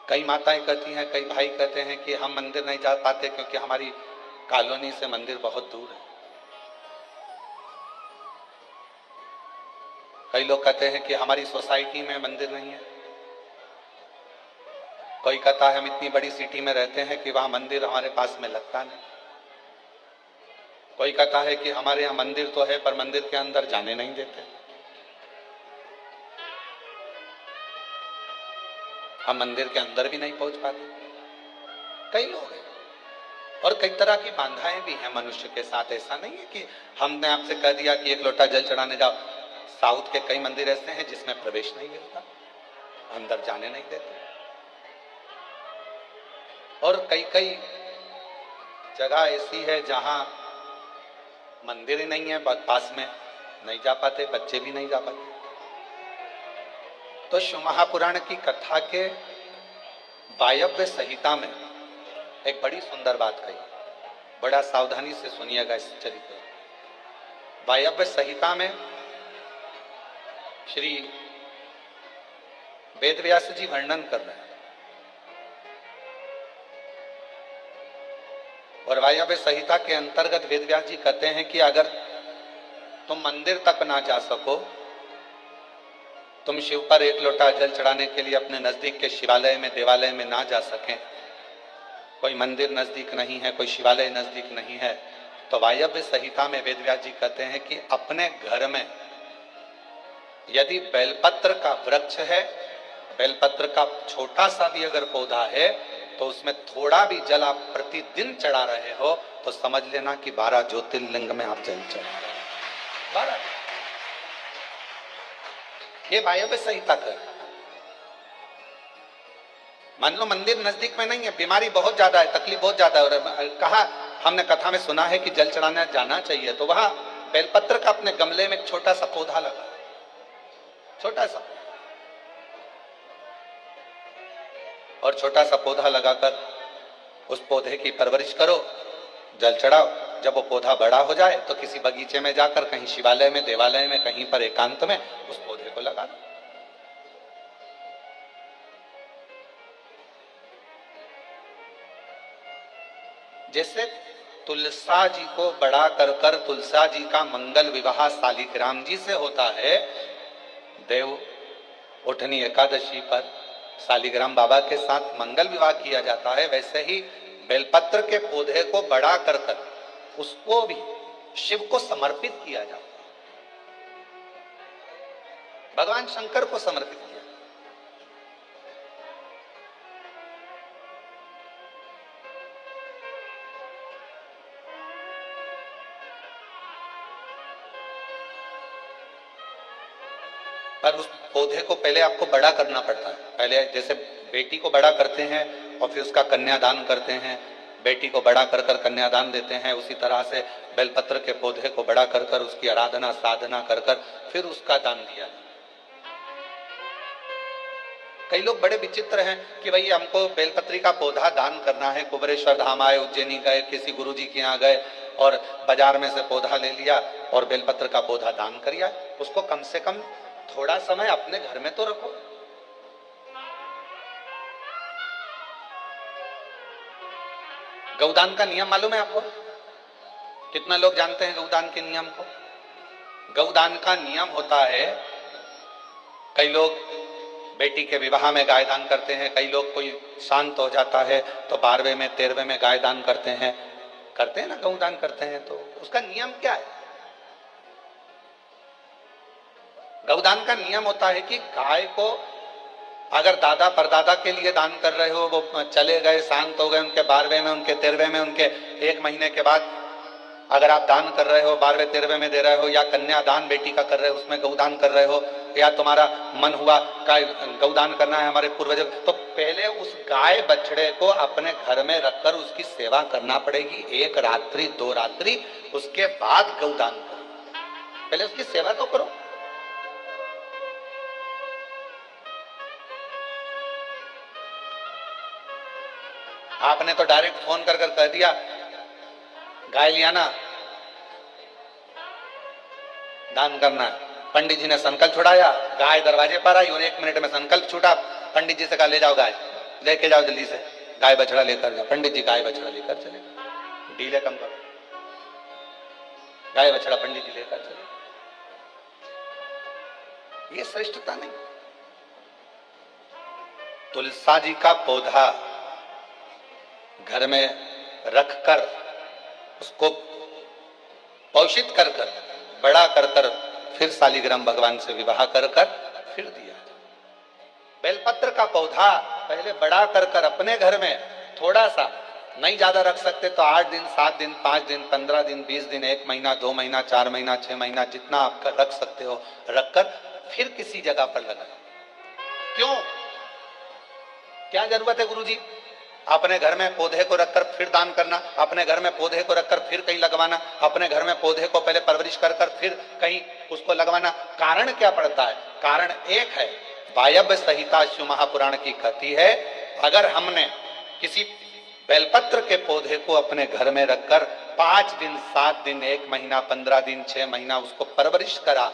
कई माताएं कहती हैं, कई भाई कहते हैं कि हम मंदिर नहीं जा पाते क्योंकि हमारी कॉलोनी से मंदिर बहुत दूर है। कई लोग कहते हैं कि हमारी सोसाइटी में मंदिर नहीं है। कोई कहता है हम इतनी बड़ी सिटी में रहते हैं कि वहां मंदिर हमारे पास में लगता नहीं। कोई कहता है कि हमारे यहाँ मंदिर तो है पर मंदिर के अंदर जाने नहीं देते, हम मंदिर के अंदर भी नहीं पहुंच पाते। कई लोग हैं और कई तरह की बाधाएं भी हैं मनुष्य के साथ। ऐसा नहीं है कि हमने आपसे कह दिया कि एक लोटा जल चढ़ाने जाओ। साउथ के कई मंदिर ऐसे हैं जिसमें प्रवेश नहीं मिलता, अंदर जाने नहीं देते। और कई कई जगह ऐसी है जहां मंदिर ही नहीं है, पास में नहीं जा पाते, बच्चे भी नहीं जा पाते। तो शिव महापुराण की कथा के वायव्य संहिता में एक बड़ी सुंदर बात कही, बड़ा सावधानी से सुनिएगा इस चरित्र। वायव्य संहिता में श्री वेदव्यास जी वर्णन कर रहे हैं और वायव्य संहिता के अंतर्गत वेदव्यास जी कहते हैं कि अगर तुम मंदिर तक ना जा सको, तुम शिव पर एक लोटा जल चढ़ाने के लिए अपने नजदीक के शिवालय में, देवालय में ना जा सकें, कोई मंदिर नजदीक नहीं है, कोई शिवालय नजदीक नहीं है, तो वायव्य संहिता में वेदव्यास जी कहते हैं कि अपने घर में यदि बेलपत्र का वृक्ष है, बेलपत्र का छोटा सा भी अगर पौधा है, तो उसमें थोड़ा भी जल आप प्रतिदिन चढ़ा रहे हो तो समझ लेना कि 12 ज्योतिर्लिंग में आप जल चढ़ा रहे हो। 12। ये वायव्य संहिता का। मान लो मंदिर नजदीक में नहीं है, बीमारी बहुत ज्यादा है, तकलीफ बहुत ज्यादा है, और कहा हमने कथा में सुना है कि जल चढ़ाने जाना चाहिए, तो वहां बेलपत्र का अपने गमले में एक छोटा सा पौधा लगा, छोटा सा, और छोटा सा पौधा लगाकर उस पौधे की परवरिश करो, जल चढ़ाओ। जब वो पौधा बड़ा हो जाए तो किसी बगीचे में जाकर, कहीं शिवालय में, देवालय में, कहीं पर एकांत में उस पौधे को लगा दो। जैसे तुलसा जी को बड़ा कर तुलसा जी का मंगल विवाह शालिग्राम जी से होता है, देव उठनी एकादशी पर शालिग्राम बाबा के साथ मंगल विवाह किया जाता है, वैसे ही बेलपत्र के पौधे को बड़ा कर उसको भी शिव को समर्पित किया जाता है, भगवान शंकर को समर्पित किया। पर उस पौधे को पहले आपको बड़ा करना पड़ता है। पहले जैसे बेटी को बड़ा करते हैं और फिर उसका कन्यादान करते हैं, बेटी को बड़ा कर कन्यादान देते हैं, उसी तरह से बेलपत्र के पौधे को बड़ा कर उसकी आराधना साधना कर फिर उसका दान दिया। कई लोग बड़े विचित्र हैं कि भाई हमको बेलपत्री का पौधा दान करना है, कुबरेश्वर धाम आए, उज्जैनी गए, किसी गुरु जी के यहाँ गए और बाजार में से पौधा ले लिया और बेलपत्र का पौधा दान कर दिया। उसको कम से कम थोड़ा समय अपने घर में तो रखो। गौदान का नियम मालूम है आपको? कितना लोग जानते हैं गौदान के नियम को? गौदान का नियम होता है, कई लोग बेटी के विवाह में गाय दान करते हैं, कई लोग कोई शांत हो जाता है तो 12वें में 13वें में गाय दान करते हैं ना, गौदान करते हैं। तो उसका नियम क्या है? गौदान का नियम होता है कि गाय को अगर दादा परदादा के लिए दान कर रहे हो, वो चले गए, शांत हो गए, उनके 12वें में, उनके 13वें में, उनके 1 महीने के बाद अगर आप दान कर रहे हो, 12वें 13वें में दे रहे हो, या कन्यादान बेटी का कर रहे हो, उसमें गौदान कर रहे हो, या तुम्हारा मन हुआ का गौदान करना है हमारे पूर्वजों, तो पहले उस गाय बछड़े को अपने घर में रखकर उसकी सेवा करना पड़ेगी 1 रात्रि 2 रात्रि, उसके बाद गौदान करो। पहले उसकी सेवा तो करो। आपने तो डायरेक्ट फोन कर कह दिया गाय लिया ना, दान करना है। पंडित जी ने संकल्प छुड़ाया, गाय दरवाजे पर आई और 1 मिनट में संकल्प छूटा, पंडित जी से कहा ले जाओ गाय, लेके जाओ जल्दी से, गाय बछड़ा लेकर जाओ। पंडित जी गाय बछड़ा लेकर चले, डीले कम करो, गाय बछड़ा पंडित जी लेकर चले। ये श्रेष्ठता नहीं। तुलसा जी का पौधा घर में रखकर उसको पोषित कर कर बड़ा कर कर फिर शालिग्राम भगवान से विवाह कर कर फिर दिया। बेलपत्र का पौधा पहले बड़ा कर कर अपने घर में थोड़ा सा, नहीं ज्यादा रख सकते तो 8 दिन 7 दिन 5 दिन 15 दिन 20 दिन 1 महीना 2 महीना 4 महीना 6 महीना जितना आपका रख सकते हो रखकर फिर किसी जगह पर लगाना। क्यों, क्या जरूरत है गुरुजी अपने घर में पौधे को रखकर फिर दान करना, अपने घर में पौधे को रखकर फिर कहीं लगवाना, अपने घर में पौधे को पहले परवरिश कर कर फिर कहीं उसको लगवाना? कारण क्या पड़ता है? कारण एक है, वायव्य संहिता शिव महापुराण की कहती है, अगर हमने किसी बेलपत्र के पौधे को अपने घर में रखकर 5 दिन 7 दिन 1 महीना 15 दिन 6 महीना उसको परवरिश करा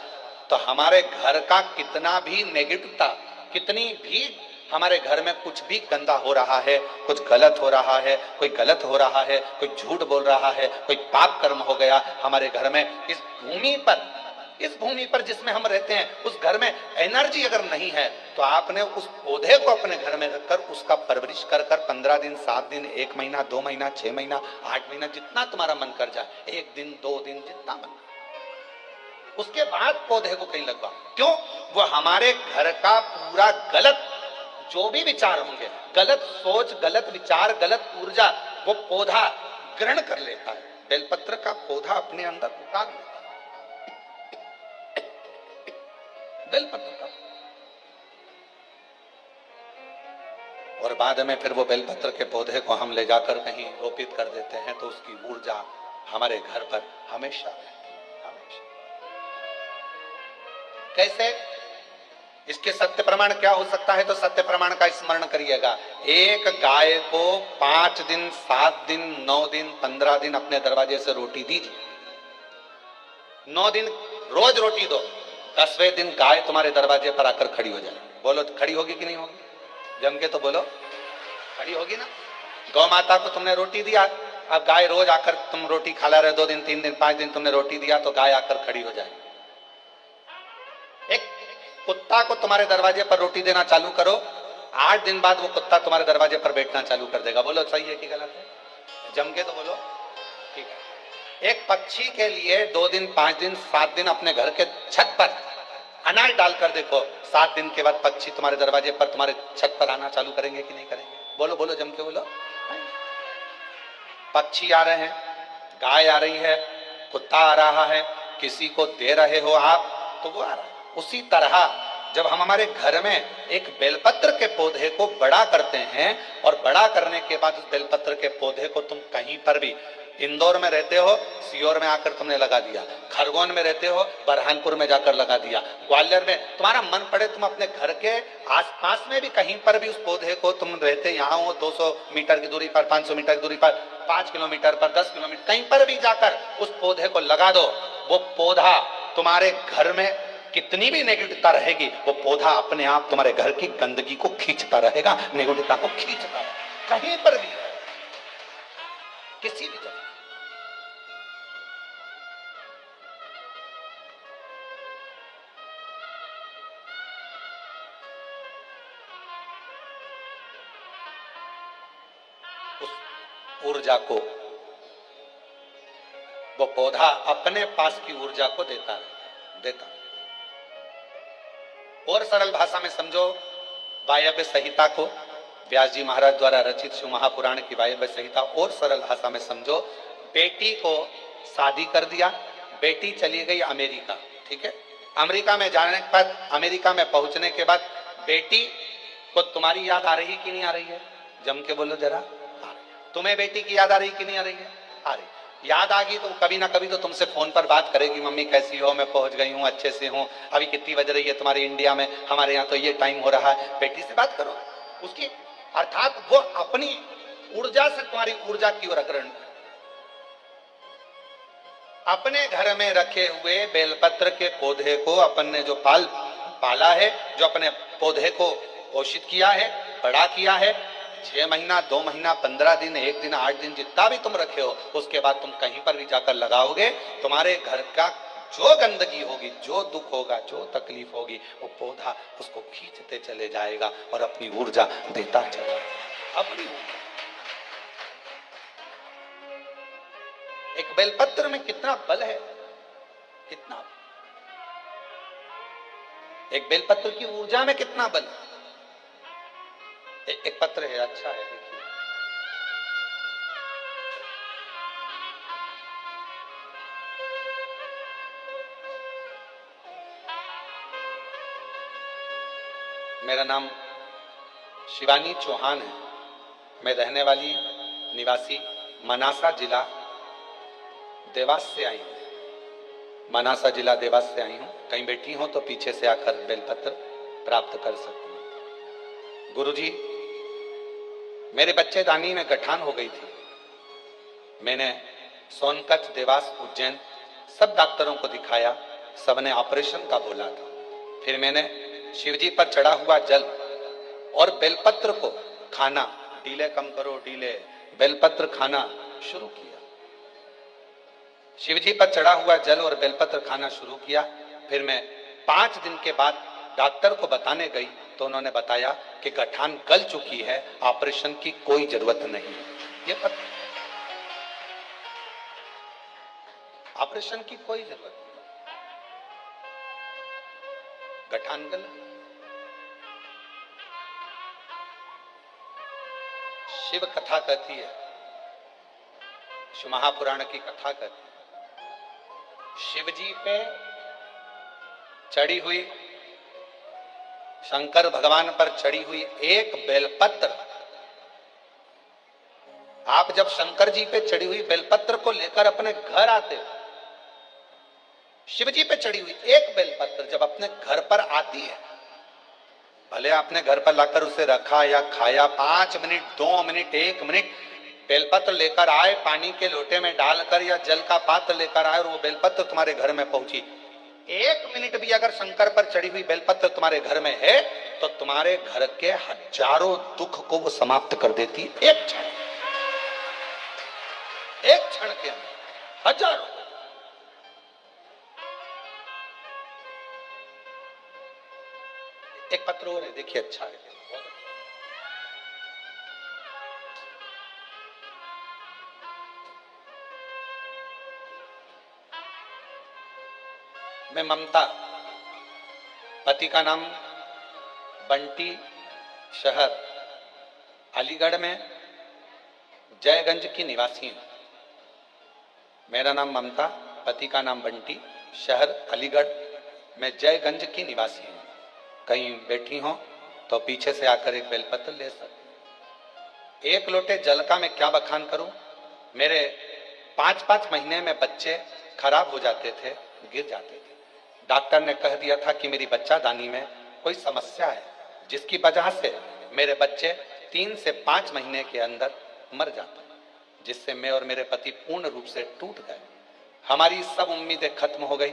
तो हमारे घर का कितना भी नेगेटिवता, कितनी भी हमारे घर में कुछ भी गंदा हो रहा है, कुछ गलत हो रहा है, कोई गलत हो रहा है, कोई झूठ बोल रहा है, कोई पाप कर्म हो गया हमारे घर में, इस भूमि पर जिसमें हम रहते हैं उस घर में एनर्जी अगर नहीं है तो आपने उस पौधे को अपने घर में रखकर उसका परवरिश कर कर 15 दिन 7 दिन 1 महीना 2 महीना 6 महीना 8 महीना जितना तुम्हारा मन कर जाए, 1 दिन 2 दिन जितना मन, उसके बाद पौधे को कहीं लगवा। क्यों? वो हमारे घर का पूरा गलत जो भी विचार होंगे, गलत सोच गलत विचार गलत ऊर्जा वो पौधा ग्रहण कर लेता है। बेलपत्र का पौधा अपने अंदर उतार लेता है, बेलपत्र का। और बाद में फिर वो बेलपत्र के पौधे को हम ले जाकर कहीं रोपित कर देते हैं तो उसकी ऊर्जा हमारे घर पर हमेशा रहती है, हमेशा। कैसे? इसके सत्य प्रमाण क्या हो सकता है? तो सत्य प्रमाण का स्मरण करिएगा। एक गाय को 5 दिन 7 दिन 9 दिन 15 दिन अपने दरवाजे से रोटी दीजिए, 9 दिन रोज रोटी दो, 10वें दिन गाय तुम्हारे दरवाजे पर आकर खड़ी हो जाए। बोलो खड़ी होगी कि नहीं होगी? जम के तो बोलो, खड़ी होगी ना। गौ माता को तुमने रोटी दिया, अब गाय रोज आकर तुम रोटी खा ला रहे, 2 दिन 3 दिन 5 दिन तुमने रोटी दिया तो गाय आकर खड़ी हो जाए। एक कुत्ता को तुम्हारे दरवाजे पर रोटी देना चालू करो, 8 दिन बाद वो कुत्ता तुम्हारे दरवाजे पर बैठना चालू कर देगा। बोलो सही है कि गलत है? जम के तो बोलो, ठीक है। एक पक्षी के लिए 2 दिन 5 दिन 7 दिन अपने घर के छत पर अनाज डालकर देखो, 7 दिन के बाद पक्षी तुम्हारे दरवाजे पर तुम्हारे छत पर आना चालू करेंगे कि नहीं करेंगे? बोलो बोलो जम के बोलो। पक्षी आ रहे हैं, गाय आ रही है, कुत्ता आ रहा है, किसी को दे रहे हो आप तो वो आ रहा है। उसी तरह जब हम हमारे घर में एक बेलपत्र के पौधे को बड़ा करते हैं और बड़ा करने के बाद उस बेलपत्र के पौधे को तुम कहीं पर भी, इंदौर में रहते हो सीहोर में आकर तुमने लगा दिया, खरगोन में रहते हो बरहानपुर में जाकर लगा दिया, ग्वालियर में, तुम्हारा मन पड़े तुम अपने घर के आसपास में भी कहीं पर भी उस पौधे को, तुम रहते यहाँ हो 200 मीटर की दूरी पर, 500 मीटर की दूरी पर, 5 किलोमीटर पर, 10 किलोमीटर कहीं पर भी जाकर उस पौधे को लगा दो। वो पौधा तुम्हारे घर में कितनी भी नेगेटिवता रहेगी, वो पौधा अपने आप तुम्हारे घर की गंदगी को खींचता रहेगा, नेगेटिवता को खींचता रहेगा। कहीं पर भी, किसी भी जगह। उस ऊर्जा को वो पौधा अपने पास की ऊर्जा को देता देता। और सरल भाषा में समझो, वायव्य संहिता को व्यास जी महाराज द्वारा रचित शिव महापुराण की वायव्य संहिता और सरल भाषा में समझो। बेटी को शादी कर दिया, बेटी चली गई अमेरिका, ठीक है। अमेरिका में जाने के बाद, अमेरिका में पहुंचने के बाद बेटी को तुम्हारी याद आ रही कि नहीं आ रही है? जम के बोलो जरा। तुम्हें बेटी की याद आ रही कि नहीं आ रही है? आ रही। याद आ गई तो कभी ना कभी तो तुमसे फोन पर बात करेगी, मम्मी कैसी हो, मैं पहुंच गई हूँ, अच्छे से हूँ, अभी कितनी बज रही है तुम्हारे इंडिया में, हमारे यहाँ तो ये टाइम हो रहा है। बेटी से बात करो, उसकी अर्थात वो अपनी ऊर्जा से तुम्हारी ऊर्जा की ओर अग्रसर। अपने घर में रखे हुए बेलपत्र के पौधे को अपन ने जो पाला है, जो अपने पौधे को पोषित किया है, बड़ा किया है, 6 महीना, 2 महीना, 15 दिन, 1 दिन, 8 दिन, जितना भी तुम रखे हो, उसके बाद तुम कहीं पर भी जाकर लगाओगे, तुम्हारे घर का जो गंदगी होगी, जो दुख होगा, जो तकलीफ होगी, वो पौधा उसको खींचते चले जाएगा और अपनी ऊर्जा देता चला अपनी। एक बेलपत्र में कितना बल है, कितना, एक बेलपत्र की ऊर्जा में कितना बल। एक पत्र है, अच्छा है, देखिए। मेरा नाम शिवानी चौहान है। मैं रहने वाली निवासी मनासा जिला देवास से आई हूँ। मनासा जिला देवास से आई हूँ। कहीं बैठी हो तो पीछे से आकर बेलपत्र प्राप्त कर सकती हूँ। गुरुजी, मेरे बच्चेदानी में गठान हो गई थी। मैंने सोनकच्छ, देवास, उज्जैन सब डॉक्टरों को दिखाया, सबने ऑपरेशन का बोला था। फिर मैंने शिवजी पर चढ़ा हुआ जल और बेलपत्र को खाना, डीले कम करो डीले, बेलपत्र खाना शुरू किया। शिवजी पर चढ़ा हुआ जल और बेलपत्र खाना शुरू किया। फिर मैं 5 दिन के बाद डॉक्टर को बताने गई तो उन्होंने बताया कि गठान गल चुकी है, ऑपरेशन की कोई जरूरत नहीं है। ये पता, ऑपरेशन की कोई जरूरत नहीं, गठान गल। शिव कथा कहती है, शिव महापुराण की कथा कहती है, शिवजी पे चढ़ी हुई, शंकर भगवान पर चढ़ी हुई एक बेलपत्र, आप जब शंकर जी पे चढ़ी हुई बेलपत्र को लेकर अपने घर आते हो, शिवजी पे चढ़ी हुई एक बेलपत्र जब अपने घर पर आती है, भले आपने घर पर लाकर उसे रखा या खाया, 5 मिनट, 2 मिनट, 1 मिनट बेलपत्र लेकर आए, पानी के लोटे में डालकर या जल का पात्र लेकर आए और वो बेलपत्र तुम्हारे घर में पहुंची, 1 मिनट भी अगर शंकर पर चढ़ी हुई बेलपत्र तुम्हारे घर में है तो तुम्हारे घर के हजारों दुख को वो समाप्त कर देती। एक क्षण, एक क्षण के अंदर हजारों। एक पत्र और है, देखिए, अच्छा है। मैं ममता, पति का नाम बंटी, शहर अलीगढ़ में जयगंज की निवासी हूं। मेरा नाम ममता, पति का नाम बंटी, शहर अलीगढ़ में जयगंज की निवासी हूं। कहीं बैठी हो तो पीछे से आकर एक बेलपत्र ले सकते। एक लोटे जल का मैं क्या बखान करूं। मेरे 5-5 महीने में बच्चे खराब हो जाते थे, गिर जाते थे। डॉक्टर ने कह दिया था कि मेरी बच्चादानी में कोई समस्या है, जिसकी वजह से मेरे बच्चे 3 से 5 महीने के अंदर मर जाते, जिससे मैं और मेरे पति पूर्ण रूप से टूट गए। हमारी सब उम्मीदें खत्म हो गई।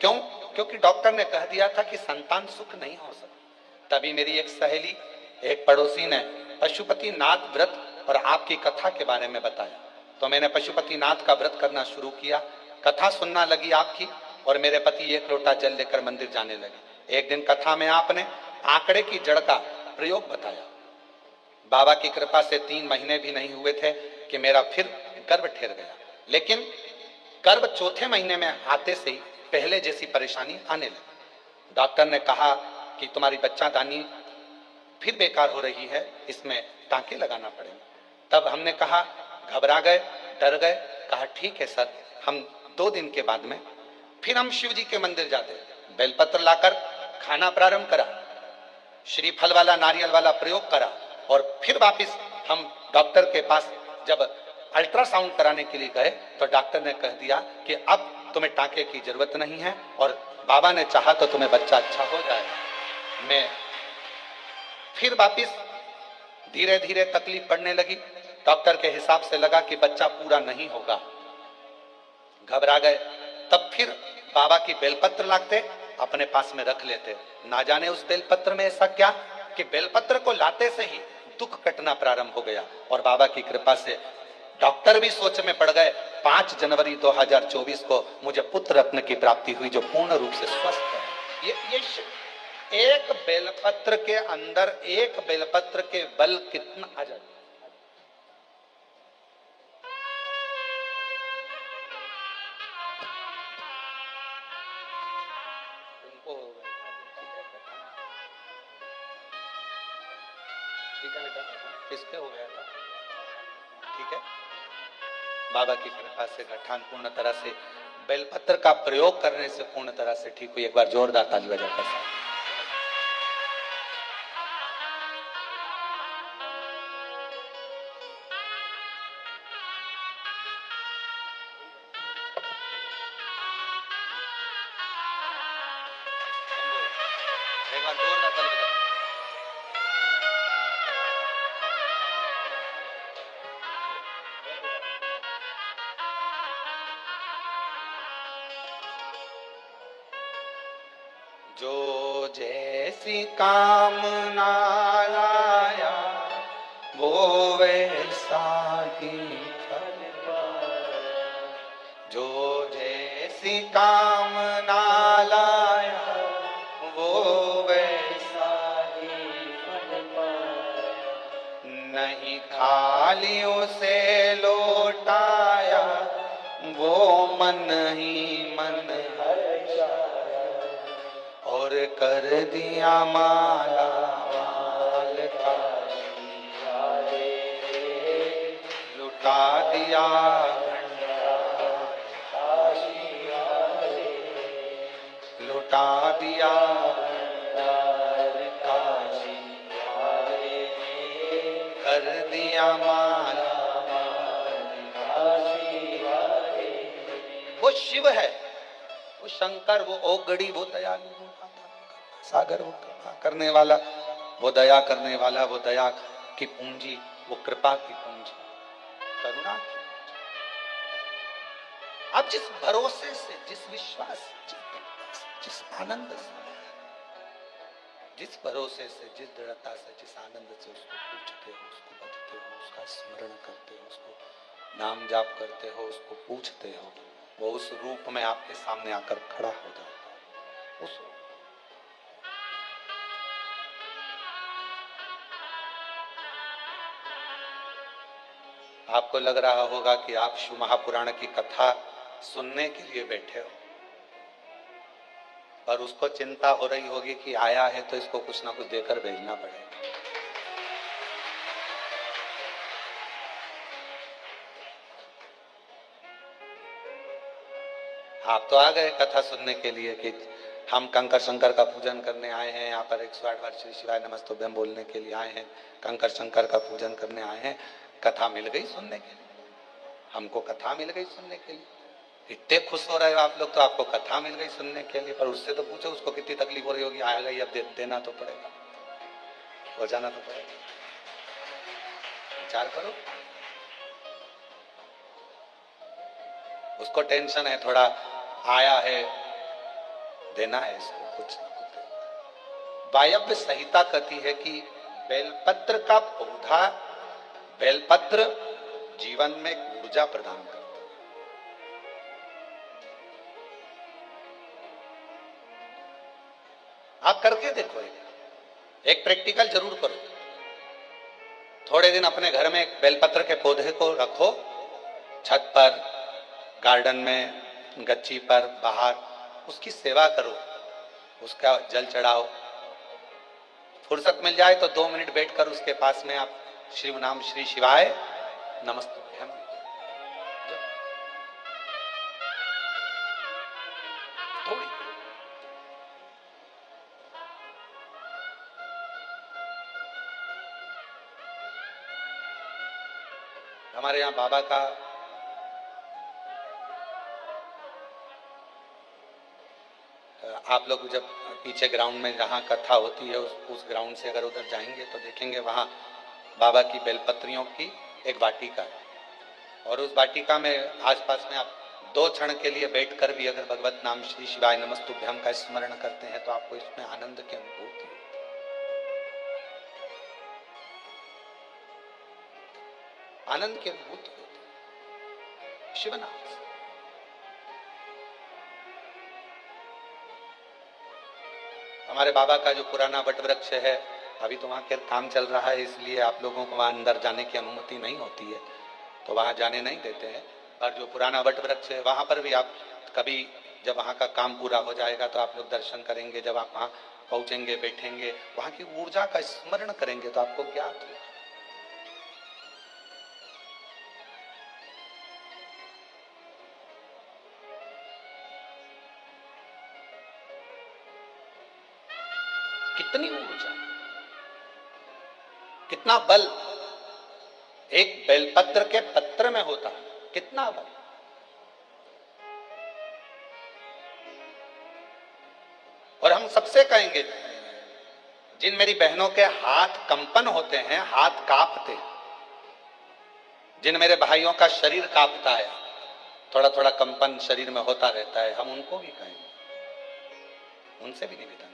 क्यों? क्योंकि डॉक्टर ने कह दिया था कि संतान सुख नहीं हो सकता। तभी मेरी एक सहेली, एक पड़ोसी ने पशुपतिनाथ व्रत और आपकी कथा के बारे में बताया, तो मैंने पशुपतिनाथ का व्रत करना शुरू किया। कथा सुनना लगी आपकी और मेरे पति एक लोटा जल लेकर मंदिर जाने लगे। एक दिन कथा में आपने आंकड़े की जड़ का प्रयोग बताया। बाबा की कृपा से 3 महीने भी नहीं हुए थे कि मेरा फिर गर्भ ठहर गया, लेकिन गर्भ 4थे महीने में आते से ही पहले जैसी परेशानी आने लगी। डॉक्टर ने कहा कि तुम्हारी बच्चादानी फिर बेकार हो रही है, इसमें टांके लगाना पड़ेगा। तब हमने कहा, घबरा गए, डर गए, कहा ठीक है सर, हम 2 दिन के बाद में फिर हम शिव जी के मंदिर जाते, बेलपत्र लाकर खाना प्रारंभ करा, श्रीफल वाला, नारियल वाला प्रयोग करा और फिर वापिस हम डॉक्टर के पास जब अल्ट्रासाउंड कराने के लिए गए तो डॉक्टर ने कह दिया कि अब तुम्हें टांके की जरूरत नहीं है और बाबा ने चाहा तो तुम्हें बच्चा अच्छा हो जाएगा। मैं फिर वापिस धीरे धीरे तकलीफ बढ़ने लगी। डॉक्टर के हिसाब से लगा कि बच्चा पूरा नहीं होगा, घबरा गए। तब फिर बाबा की बेलपत्र लाते, अपने पास में रख लेते। ना जाने उस बेलपत्र में ऐसा क्या कि बेलपत्र को लाते से ही दुख कटना प्रारंभ हो गया और बाबा की कृपा से डॉक्टर भी सोच में पड़ गए। 5 जनवरी 2024 को मुझे पुत्र रत्न की प्राप्ति हुई जो पूर्ण रूप से स्वस्थ है। एक बेलपत्र के अंदर, एक बेलपत्र के बल कितना आ जाए। ठीक है बेटा, किसके हो गया था? ठीक है, बाबा की कृपा से गठान पूर्ण तरह से बेलपत्र का प्रयोग करने से पूर्ण तरह से ठीक हुई। एक बार जोरदार ताली बजाकर साथ। एक बार जोरदार ताली बजा। जो जैसी कामना लाया वो वैसा ही फल पाया। जो जैसी कामना लाया वो वैसा ही फल पाया। नहीं खाली उसे लौटाया वो मन ही मन और कर दिया माला माल का लुटा दिया लुटा दिया कर दिया माला। वो शिव है, वो शंकर, वो ओगड़ी, वो दयालु, वो सागर, वो कृपा करने वाला, वो दया करने वाला, वो दया की पूंजी, वो कृपा की पूंजी, करुणा की। आप जिस भरोसे से, जिस विश्वास से, जिस आनंद से, जिस भरोसे से, जिस दृढ़ता से, जिस आनंद से उसको पूछते हो, उसको भजते हो, उसका स्मरण करते हो, उसको नाम जाप करते हो, उसको पूछते हो, वो उस रूप में आपके सामने आकर खड़ा हो जाता है। उस आपको लग रहा होगा कि आप शिव महापुराण की कथा सुनने के लिए बैठे हो, पर उसको चिंता हो रही होगी कि आया है तो इसको कुछ ना कुछ देकर भेजना पड़ेगा। आप तो आ गए कथा सुनने के लिए कि हम कंकर शंकर का पूजन करने आए हैं, यहाँ पर 108 बार श्री शिवाय नमस्तुभ्यम बोलने के लिए आए हैं, कंकर शंकर का पूजन करने आए हैं। कथा मिल गई सुनने के लिए, हमको कथा मिल गई सुनने के लिए। इतने खुश हो रहे हो आप लोग, तो आपको कथा मिल गई सुनने के लिए, पर उससे तो पूछो उसको कितनी तकलीफ हो रही होगी। आ गई, अब देना तो पड़ेगा, हो जाना तो पड़ेगा। विचार करो, उसको टेंशन है, थोड़ा आया है, देना है इसको कुछ ना कुछ। वायव्य संहिता कहती है कि बेलपत्र का पौधा, बेलपत्र जीवन में ऊर्जा प्रदान करता है। आप करके देखो, एक प्रैक्टिकल जरूर करो। थोड़े दिन अपने घर में एक बेलपत्र के पौधे को रखो, छत पर, गार्डन में, गच्ची पर, बाहर, उसकी सेवा करो, उसका जल चढ़ाओ। फुर्सत मिल जाए तो 2 मिनट बैठकर उसके पास में आप शिव नाम, श्री शिवाय नमस्तुभ्यम। थोड़ी हमारे यहाँ बाबा का आप लोग जब पीछे ग्राउंड में जहाँ कथा होती है उस ग्राउंड से अगर उधर जाएंगे तो देखेंगे वहाँ बाबा की बेलपत्रियों की एक वाटिका है, और उस वाटिका में आसपास में आप 2 क्षण के लिए बैठकर भी अगर भगवत नाम श्री शिवाय नमस्तुभ्यम का स्मरण करते हैं तो आपको इसमें आनंद की अनुभूति। आनंद की अनुभूति होती है शिव नाम से। हमारे बाबा का जो पुराना वट वृक्ष है, अभी तो वहां काम चल रहा है, इसलिए आप लोगों को वहां अंदर जाने की अनुमति नहीं होती है, तो वहां जाने नहीं देते हैं। पर जो पुराना वट वृक्ष है वहां पर भी आप कभी, जब वहां का काम पूरा हो जाएगा तो आप लोग दर्शन करेंगे। जब आप वहां पहुंचेंगे, बैठेंगे, वहां की ऊर्जा का स्मरण करेंगे तो आपको ज्ञात होगा। कितनी ऊर्जा, कितना बल एक बेलपत्र के पत्र में होता है, कितना बल। और हम सबसे कहेंगे, जिन मेरी बहनों के हाथ कंपन होते हैं, हाथ कांपते, जिन मेरे भाइयों का शरीर कांपता है, थोड़ा थोड़ा कंपन शरीर में होता रहता है, हम उनको भी कहेंगे, उनसे भी निवेदन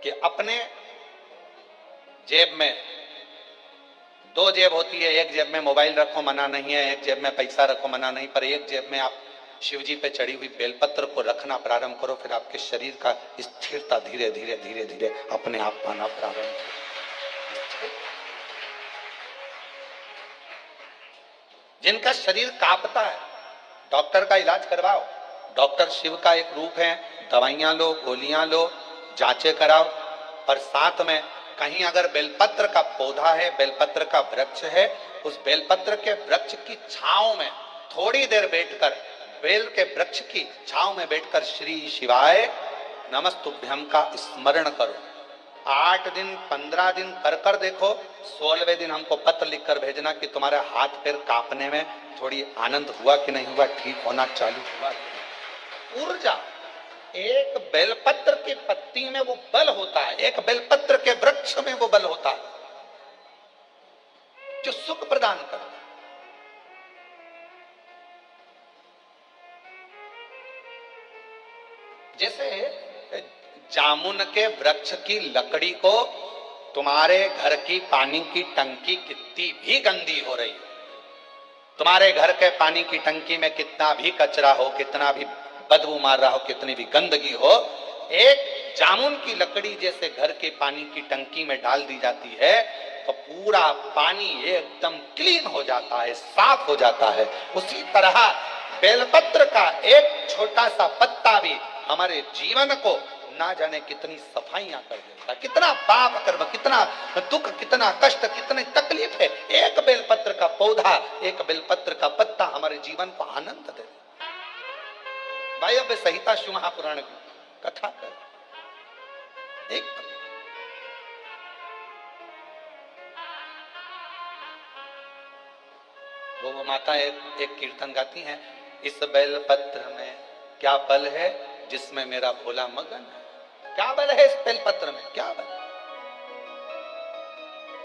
कि अपने जेब में दो जेब होती है, एक जेब में मोबाइल रखो मना नहीं है, एक जेब में पैसा रखो मना नहीं, पर एक जेब में आप शिव जी पे चढ़ी हुई बेलपत्र को रखना प्रारंभ करो, फिर आपके शरीर का स्थिरता धीरे धीरे धीरे धीरे अपने आप पाना प्रारंभ करो। जिनका शरीर कांपता है, डॉक्टर का इलाज करवाओ। डॉक्टर शिव का एक रूप है, दवाइयां लो, गोलियां लो, जांचें कराओ, पर साथ में कहीं अगर बेलपत्र का पौधा है, बेलपत्र का वृक्ष है, उस बेलपत्र के वृक्ष की छांव में थोड़ी देर बैठकर, बेल के वृक्ष की छांव में बैठकर श्री शिवाय नमस्तुभ्यम का स्मरण करो। 8 दिन 15 दिन कर कर देखो, 16वें दिन हमको पत्र लिखकर भेजना कि तुम्हारे हाथ पैर कांपने में थोड़ी आनंद हुआ कि नहीं हुआ, ठीक होना चालू हुआ। ऊर्जा एक बेलपत्र की पत्ती में वो बल होता है, एक बेलपत्र के वृक्ष में वो बल होता है जो सुख प्रदान करता है। जैसे जामुन के वृक्ष की लकड़ी को तुम्हारे घर की पानी की टंकी कितनी भी गंदी हो रही हो, तुम्हारे घर के पानी की टंकी में कितना भी कचरा हो, कितना भी बदबू मार रहा हो, कितनी भी गंदगी हो, एक जामुन की लकड़ी जैसे घर के पानी की टंकी में डाल दी जाती है तो पूरा पानी एकदम क्लीन हो जाता है, साफ हो जाता है। उसी तरह बेलपत्र का एक छोटा सा पत्ता भी हमारे जीवन को ना जाने कितनी सफाइयां कर देता, कितना पाप कर्म, कितना दुख, कितना कष्ट, कितनी तकलीफ है। एक बेलपत्र का पौधा, एक बेलपत्र का पत्ता हमारे जीवन को आनंद दे। वायव्य संहिता शिव महापुराण की कथा कर एक वो माता एक कीर्तन गाती हैं, इस बेलपत्र में क्या बल है जिसमें मेरा भोला मगन है। क्या बल है इस बेलपत्र में, क्या बल।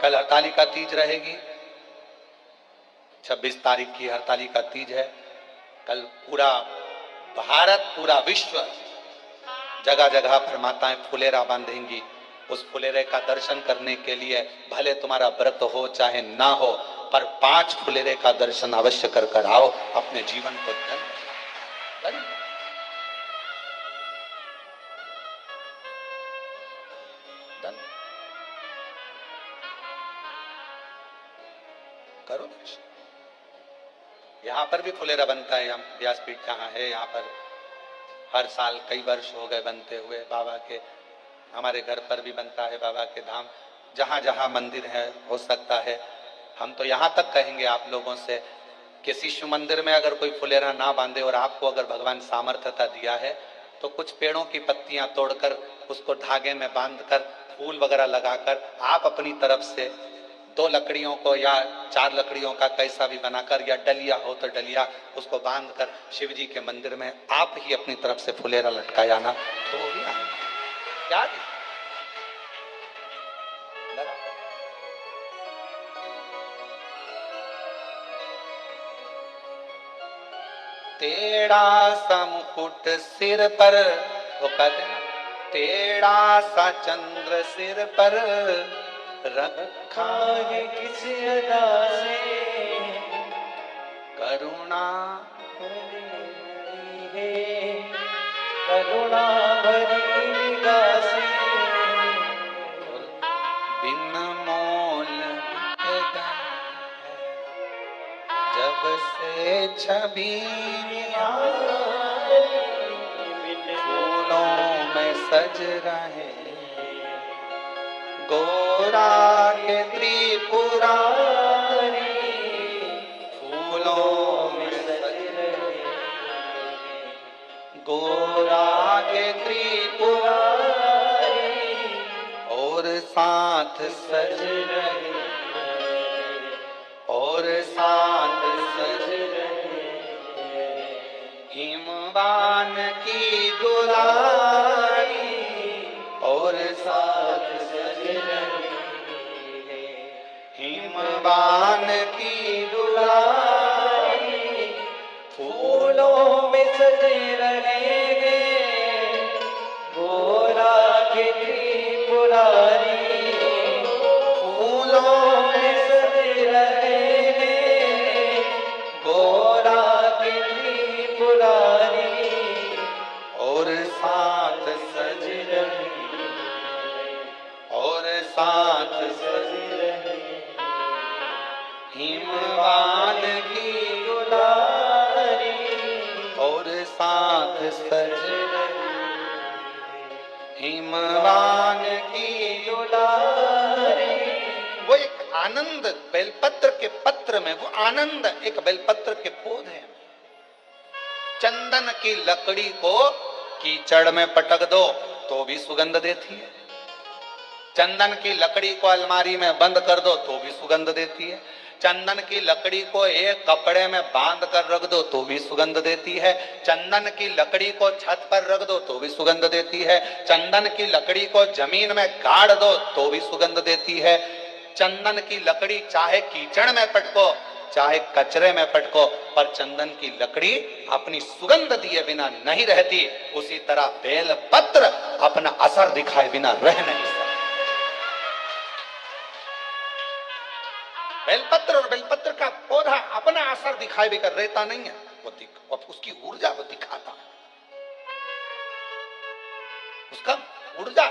कल हरतालिका तीज रहेगी, 26 तारीख की हरतालिका तीज है। कल पूरा भारत, पूरा विश्व, जगह जगह पर माताएं फुलेरा बांधेंगी। उस फुलेरे का दर्शन करने के लिए भले तुम्हारा व्रत हो चाहे ना हो, पर 5 फुलेरे का दर्शन अवश्य कर कर आओ, अपने जीवन को धन्य करो दर्शन। यहाँ पर भी फुलेरा बनता है, हम व्यासपीठ जहाँ है यहाँ पर हर साल कई वर्ष हो गए बनते हुए। बाबा के, हमारे घर पर भी बनता है बाबा के धाम, जहाँ जहाँ मंदिर है हो सकता है। हम तो यहाँ तक कहेंगे आप लोगों से कि शिशु मंदिर में अगर कोई फुलेरा ना बांधे और आपको अगर भगवान सामर्थ्यता दिया है तो कुछ पेड़ों की पत्तियां तोड़कर उसको धागे में बांधकर फूल वगैरह लगाकर आप अपनी तरफ से 2 लकड़ियों को या 4 लकड़ियों का कैसा भी बनाकर, या डलिया हो तो डलिया, उसको बांधकर शिव जी के मंदिर में आप ही अपनी तरफ से फुलेरा लटकाया ना, तो वो भी क्या लगा। तेरा सा मुकुट सिर पर, वो कहते हैं ना, तेरा सा चंद्र सिर पर, रखा है किस अदा से, करुणा भरी है करुणा भरी निगाह से, बिन मोल बिक गए जब से छवि फूलों में सज रहे गोरा के त्रिपुरारी, फूलों में सज रहे गोरा के त्रिपुरारी, और साथ सज रहे और साथ सज रहे हिमवान की दुलारी, और साथ सज रहे हिमवान की दुलारी, फूलों में सजे रहेंगे गोरा के त्रिपुरारी, फूलों में सजे रहेंगे गोरा के त्रिपुरारी, और साथ सज रहे और साथ सज रहे हिमवान की दुलारी, और साथ सज रहे हिमवान की दुलारी। वो एक आनंद बेलपत्र के पत्र में, वो आनंद एक बेलपत्र के पौधे में। चंदन की लकड़ी को कीचड़ में पटक दो तो भी सुगंध देती है, चंदन की लकड़ी को अलमारी में बंद कर दो तो भी सुगंध देती है, चंदन की लकड़ी को एक कपड़े में बांध कर रख दो तो भी सुगंध देती है, चंदन की लकड़ी को छत पर रख दो तो भी सुगंध देती है, चंदन की लकड़ी को जमीन में गाड़ दो तो भी सुगंध देती है। चंदन की लकड़ी चाहे कीचड़ में पटको चाहे कचरे में पटको, पर चंदन की लकड़ी अपनी सुगंध दिए बिना नहीं रहती। उसी तरह बेलपत्र अपना असर दिखाए बिना रह नहीं सकता। बेलपत्र और बेलपत्र का पौधा अपना असर दिखाए बिना रहता नहीं है, वो उसकी ऊर्जा वो दिखाता है, उसका ऊर्जा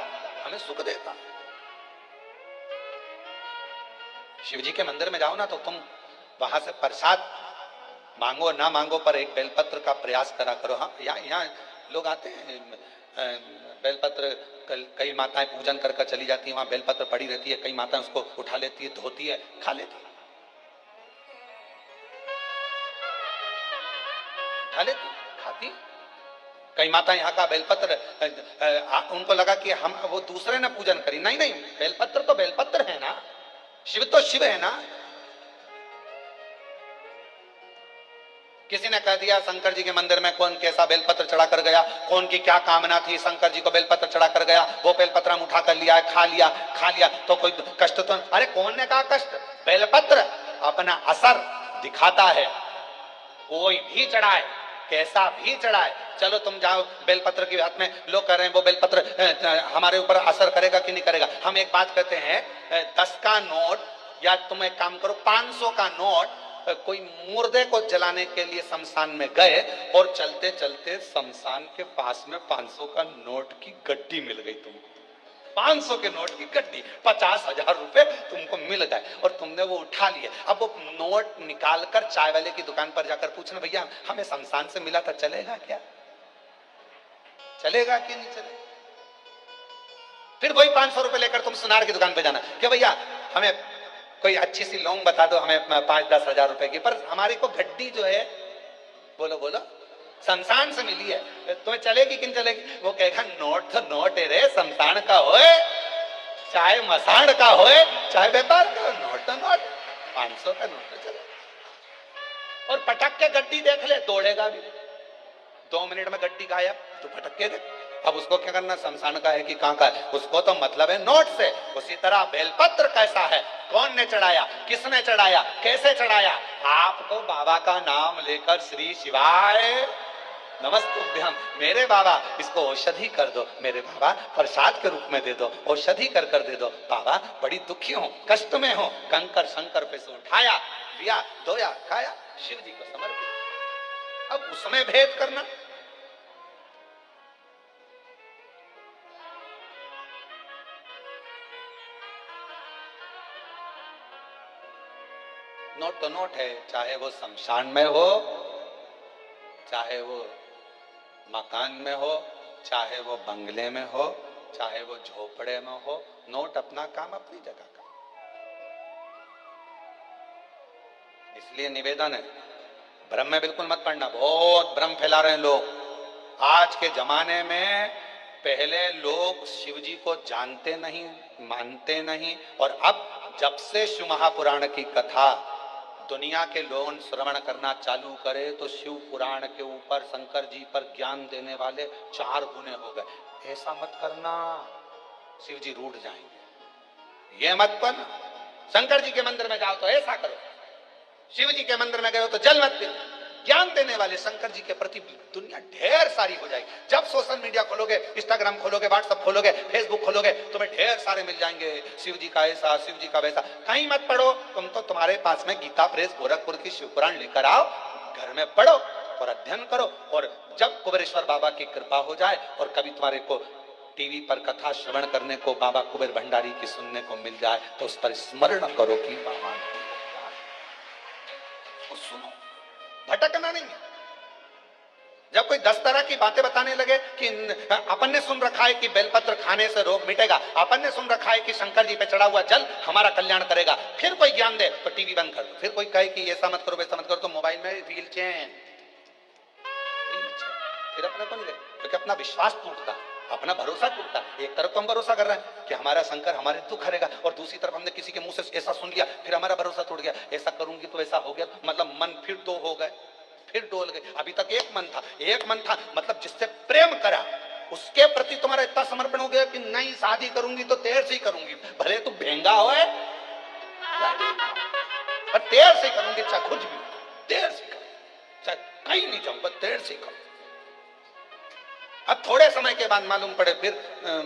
हमें सुख देता है। शिव जी के मंदिर में जाओ ना तो तुम वहां से प्रसाद मांगो ना मांगो पर एक बेलपत्र का प्रयास करा करो। हाँ, यहाँ लोग आते हैं, बेलपत्र कई माताएं पूजन कर कर चली जाती है, वहां बेलपत्र पड़ी रहती है, कई माताएं उसको उठा लेती है, धोती है, खा लेती है, उठा लेती खाती। कई माता यहाँ का बेलपत्र उनको लगा कि हम वो दूसरे ने पूजन करी, नहीं नहीं, बेलपत्र तो बेलपत्र है ना, शिव तो शिव है ना। किसी ने कह दिया शंकर जी के मंदिर में कौन कैसा बेलपत्र चढ़ा कर गया, कौन की क्या कामना थी, शंकर जी को बेलपत्र चढ़ा कर गया, वो बेलपत्र हम उठा कर लिया, खा लिया तो कोई कष्ट तो, अरे कौन ने कहा कष्ट, बेलपत्र अपना असर दिखाता है। कोई भी चढ़ाए, कैसा भी चढ़ाए, चलो तुम जाओ बेलपत्र की बात में, लोग कह रहे हैं वो बेलपत्र हमारे ऊपर असर करेगा कि नहीं करेगा। हम एक बात कहते हैं, 10 का नोट या तुम एक काम करो 500 का नोट, कोई मुर्दे को जलाने के लिए शमशान में गए और चलते चलते शमशान के पास में 500 का नोट की गड्डी मिल गई तुमको, 500 के नोट की गड्डी, 50,000 रुपए तुमको मिल गए और तुमने वो उठा लिए। अब वो नोट निकालकर चाय वाले की दुकान पर जाकर पूछना, भैया हमें शमशान से मिला था, चलेगा क्या, चलेगा कि नहीं चलेगा। फिर वही 500 रुपए लेकर तुम सुनार की दुकान पे जाना कि भैया हमें कोई अच्छी सी लौंग बता दो, हमें 5-10 हजार रुपए की, पर हमारी को गड्डी जो है, बोलो बोलो, शमशान से मिली है, तुम्हें चलेगी कि नहीं चलेगी। वो कहेगा नोट तो नोट है रे, शमशान का होए चाहे मसाण का होए चाहे व्यापार का, नोट तो नोट, 500 का नोट तो चले। और पटक के गड्डी देख ले, दौड़ेगा भी, 2 मिनट में गड्डी गायब, तो पटक के देख। अब उसको क्या करना, शमशान का है कि कहां का है, उसको तो मतलब है नोट से। उसी तरह बेलपत्र कैसा है, कौन ने चढ़ाया, किसने चढ़ाया, कैसे चढ़ाया, आपको बाबा का नाम लेकर श्री शिवाय नमस्तुभ्यम। मेरे बाबा इसको औषधि कर दो, मेरे बाबा प्रसाद के रूप में दे दो, औषधि कर दे दो। बाबा बड़ी दुखी हो, कष्ट में हो, कंकर शंकर पे से उठाया, लिया, धोया, खाया, शिव जी को समर्पित। अब उसमें भेद करना, नोट तो नोट है, चाहे वो शमशान में हो, चाहे वो मकान में हो, चाहे वो बंगले में हो, चाहे वो झोपड़े में हो, नोट अपना काम अपनी जगह का। इसलिए निवेदन है, भ्रम में बिल्कुल मत पड़ना। बहुत भ्रम फैला रहे हैं लोग आज के जमाने में। पहले लोग शिव जी को जानते नहीं, मानते नहीं, और अब जब से शिव महापुराण की कथा दुनिया के लोग श्रवण करना चालू करे तो शिव पुराण के ऊपर शंकर जी पर ज्ञान देने वाले 4 गुने हो गए। ऐसा मत करना, शिव जी रूठ जाएंगे। ये मत करना, शंकर जी के मंदिर में जाओ तो ऐसा करो, शिव जी के मंदिर में गए हो तो जल मत पियो। ज्ञान देने वाले शंकर जी के प्रति दुनिया ढेर सारी हो जाएगी। जब सोशल मीडिया खोलोगे, इंस्टाग्राम खोलोगे, व्हाट्सएप खोलोगे, फेसबुक खोलोगे, तुम्हें ढेर सारे मिल जाएंगे, शिव जी का ऐसा, शिव जी का वैसा। कहीं मत पढ़ो, तुम तो तुम्हारे पास में गीता प्रेस गोरखपुर की शिव पुराण लेकर आओ, घर में पढ़ो और अध्ययन करो। और जब कुबेरेश्वर बाबा की कृपा हो जाए और कभी तुम्हारे को टीवी पर कथा श्रवण करने को बाबा कुबेर भंडारी की सुनने को मिल जाए तो उस पर स्मरण करो कि बाबा सुनो, भटकना नहीं है। जब कोई 10 तरह की बातें बताने लगे कि अपन ने सुन रखा है कि बेलपत्र खाने से रोग मिटेगा, अपन ने सुन रखा है कि शंकर जी पे चढ़ा हुआ जल हमारा कल्याण करेगा, फिर कोई ज्ञान दे तो टीवी बंद कर दो। फिर कोई कहे कि ऐसा मत करो, वैसा मत करो, तो मोबाइल में रील चैन, फिर अपने को नहीं, क्योंकि अपना विश्वास टूटता, अपना भरोसा टूटता। एक तरफ तो हम भरोसा कर रहे हैं कि हमारा शंकर हमारे दुख हरेगा, और दूसरी तरफ हमने किसी के मुंह से ऐसा सुन लिया, फिर हमारा भरोसा टूट गया। ऐसा करूंगी तो ऐसा हो गया, मतलब मन फिर 2 हो गए, फिर डोल गए। अभी तक एक मन था, मतलब जिससे प्रेम करा उसके प्रति तुम्हारा इतना समर्पण हो गया कि नहीं शादी करूंगी तो तेर से ही करूंगी, भले तू भेंगा हो पर तेर से करूंगी, चाहे कुछ भी तेर से करूंगी, चाहे कहीं नहीं जाऊंगा, तेर से करूंगी। अब थोड़े समय के बाद मालूम पड़े, फिर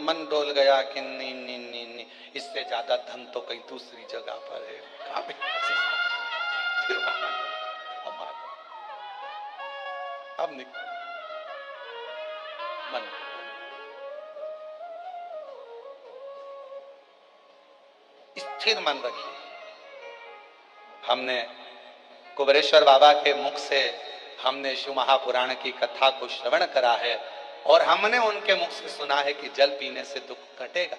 मन डोल गया कि नहीं नहीं नहीं नहीं, इससे ज्यादा धन तो कहीं दूसरी जगह पर है। फिर अब निकल मन, स्थिर मन रखिए। हमने कुबेरेश्वर बाबा के मुख से हमने शिव महापुराण की कथा को श्रवण करा है, और हमने उनके मुख से सुना है कि जल पीने से दुख कटेगा।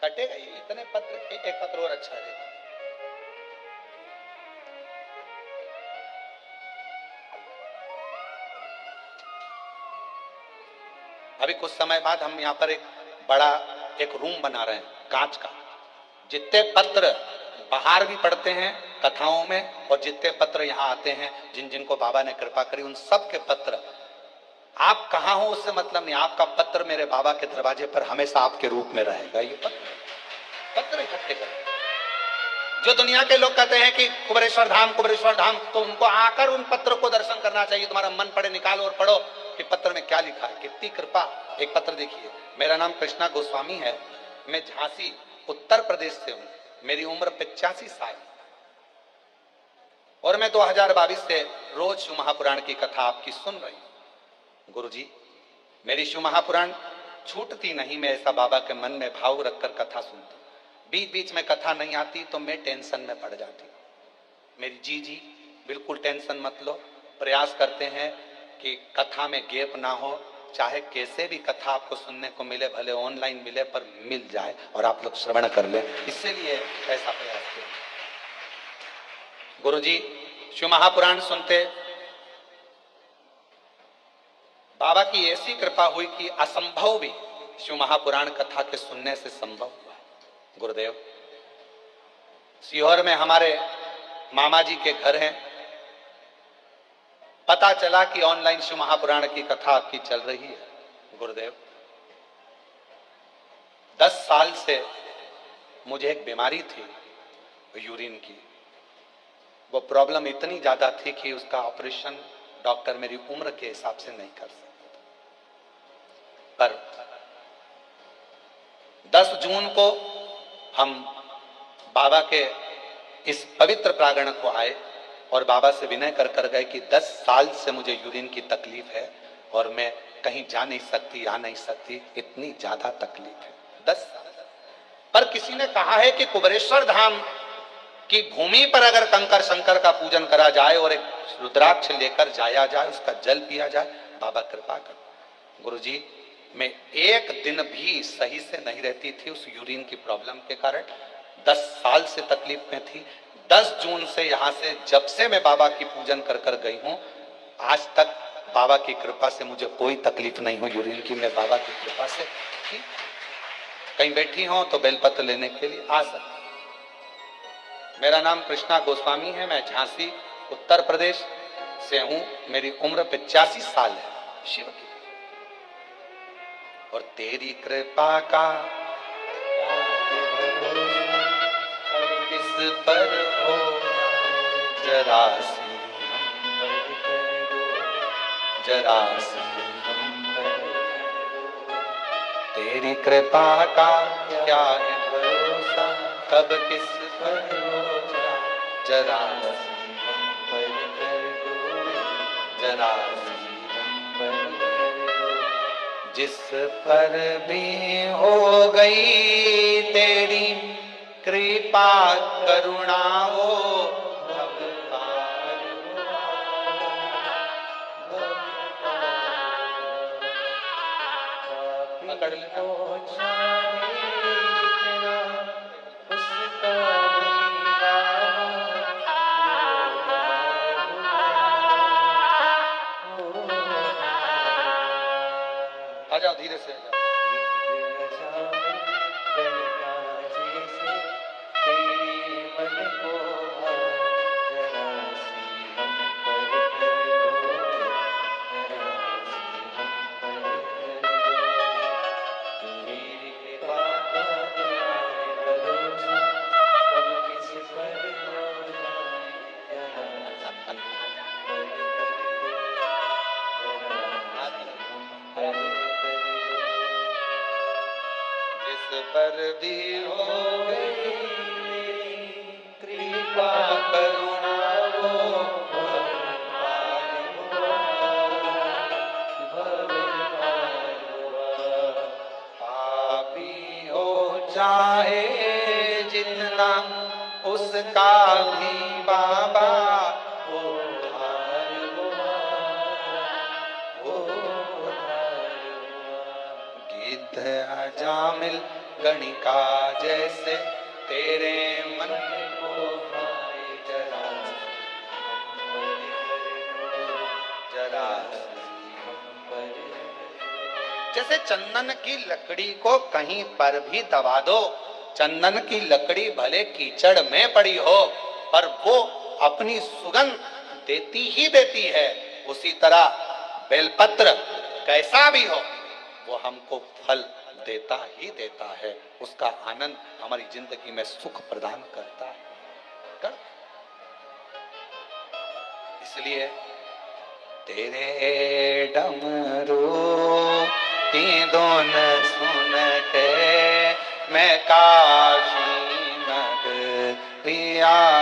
कटेगा, ये इतने पत्र, एक पत्र और अच्छा है। अभी कुछ समय बाद हम यहाँ पर एक बड़ा एक रूम बना रहे हैं कांच का। जितने पत्र बाहर भी पढ़ते हैं कथाओं में, और जितने पत्र यहाँ आते हैं, जिन जिनको बाबा ने कृपा करी, उन सब के पत्र, आप कहाँ हो उससे मतलब नहीं, आपका पत्र मेरे बाबा के दरवाजे पर हमेशा आपके रूप में रहेगा। ये पत्र इकट्ठे करें। जो दुनिया के लोग कहते हैं कि कुबेरेश्वर धाम, तो उनको आकर उन पत्र को दर्शन करना चाहिए। तुम्हारा मन पड़े, निकालो और पढ़ो कि पत्र में क्या लिखा है। कितनी कृपा। एक पत्र देखिए, मेरा नाम कृष्णा गोस्वामी है, मैं झांसी उत्तर प्रदेश से हूं, मेरी उम्र 85 साल, और मैं 2022 से रोज शिव महापुराण की कथा आपकी सुन रही हूं। गुरुजी, मेरी शिव महापुराण छूटती नहीं, मैं ऐसा बाबा के मन में भाव रखकर कथा सुनता। बीच बीच में कथा नहीं आती तो मैं टेंशन में पड़ जाती। मेरी जी बिल्कुल टेंशन मत लो, प्रयास करते हैं कि कथा में गैप ना हो, चाहे कैसे भी कथा आपको सुनने को मिले, भले ऑनलाइन मिले पर मिल जाए और आप लोग श्रवण कर लें, इसलिए ऐसा प्रयास किया। गुरुजी, शिव महापुराण सुनते बाबा की ऐसी कृपा हुई कि असंभव भी शिव महापुराण कथा के सुनने से संभव हुआ। गुरुदेव, सीहोर में हमारे मामा जी के घर हैं, पता चला कि ऑनलाइन शिव महापुराण की कथा आपकी चल रही है। गुरुदेव, 10 साल से मुझे एक बीमारी थी यूरिन की, वो प्रॉब्लम इतनी ज्यादा थी कि उसका ऑपरेशन डॉक्टर मेरी उम्र के हिसाब से नहीं कर सकता। पर 10 जून को हम बाबा के इस पवित्र प्रांगण को आए और बाबा से विनय कर गए कि 10 साल से मुझे यूरिन की तकलीफ है और मैं कहीं जा नहीं सकती, आ नहीं सकती, इतनी ज्यादा तकलीफ है। 10 साल। पर किसी ने कहा है कि कुबेरेश्वर धाम की भूमि पर अगर कंकर शंकर का पूजन करा जाए और एक रुद्राक्ष लेकर जाया जाए, उसका जल पिया जाए, बाबा कृपा कर। गुरुजी, मैं एक दिन भी सही से नहीं रहती थी उस यूरिन की प्रॉब्लम के कारण। 10 साल से तकलीफ में थी। 10 जून से यहाँ से जब से मैं बाबा की पूजन कर गई हूँ, आज तक बाबा की कृपा से मुझे कोई तकलीफ नहीं हुई यूरिन की। मैं बाबा की कृपा से कहीं बैठी हूं तो बेलपत्र लेने के लिए आ सकती। मेरा नाम कृष्णा गोस्वामी है। मैं झांसी उत्तर प्रदेश से हूं। मेरी उम्र 85 साल है। शिव की और तेरी कृपा का किस पर हो जरा सी जरा सी तेरी कृपा का क्या है भरोसा, कब किस पर हो जरा सी जरा सी जिस पर भी हो गई तेरी कृपा करुणा हो पकड़ लेना। आ जाओ, धीरे से आ जाओ। जिस पर भी हो गई कृपा करुणा हो पापी हो चाहे जितना उसका भी बाबा जामिल गणिका जैसे तेरे मन को भाए जरा जरा। जैसे चंदन की लकड़ी को कहीं पर भी दबा दो, चंदन की लकड़ी भले कीचड़ में पड़ी हो पर वो अपनी सुगंध देती ही देती है। उसी तरह बेलपत्र कैसा भी हो वो हमको फल देता ही देता है। उसका आनंद हमारी जिंदगी में सुख प्रदान करता है। इसलिए तेरे डमरू की धुन सुन के मैं काशी नगरी आया।